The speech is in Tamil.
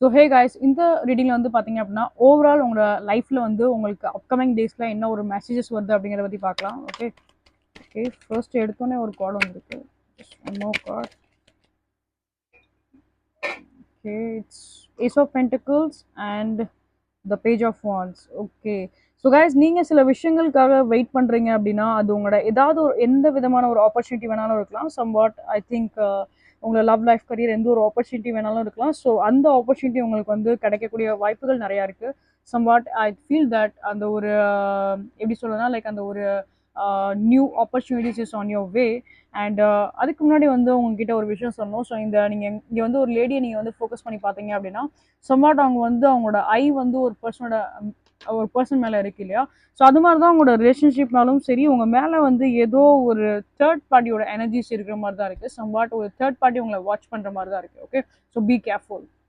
ஸோ ஹே காய்ஸ், இந்த ரீடிங்கில் வந்து பார்த்தீங்க அப்படின்னா ஓவரால் உங்களோட லைஃப்பில் வந்து உங்களுக்கு அப்கமிங் டேஸில் என்ன ஒரு மெசேஜஸ் வருது அப்படிங்கிறத பற்றி பார்க்கலாம். ஓகே ஓகே, ஃபர்ஸ்ட் எடுத்தோன்னே ஒரு கார்டு வந்துருக்கு. No card. Okay, it's ace of pentacles and the page of wands. Okay, so guys, நீங்கள் சில விஷயங்களுக்காக வெயிட் பண்ணுறீங்க அப்படின்னா அது உங்களோட ஏதாவது ஒரு எந்த விதமான ஒரு ஆப்பர்ச்சுனிட்டி வேணாலும் இருக்கலாம். சம் வாட் ஐ திங்க் உங்களோட லவ் லைஃப் கரியர் எந்த ஒரு ஆப்பர்ச்சுனிட்டி வேணாலும் இருக்கலாம். ஸோ அந்த ஆப்பர்ச்சுனிட்டி உங்களுக்கு வந்து கிடைக்கக்கூடிய வாய்ப்புகள் நிறையா இருக்குது. Somewhat I feel that அந்த ஒரு எப்படி சொல்லணும்னா லைக் அந்த ஒரு new opportunities is on your way. And அதுக்கு முன்னாடி வந்து உங்ககிட்ட ஒரு விஷயம் சொல்லணும். ஸோ நீங்கள் இங்கே வந்து ஒரு லேடியை நீங்கள் வந்து ஃபோக்கஸ் பண்ணி பார்த்தீங்க அப்படின்னா சம்வாட் அவங்க வந்து அவங்களோட ஐ வந்து ஒரு பர்சன் மேலே இருக்கு இல்லையா. ஸோ அது மாதிரி தான் உங்களோட ரிலேஷன்ஷிப்னாலும் சரி உங்கள் மேலே வந்து ஏதோ ஒரு தேர்ட் பார்ட்டியோட எனர்ஜிஸ் இருக்கிற மாதிரி தான் இருக்குது. சம்வாட் ஒரு தேர்ட் பார்ட்டி உங்களை வாட்ச் பண்ணுற மாதிரி தான் இருக்குது. Okay, so be careful.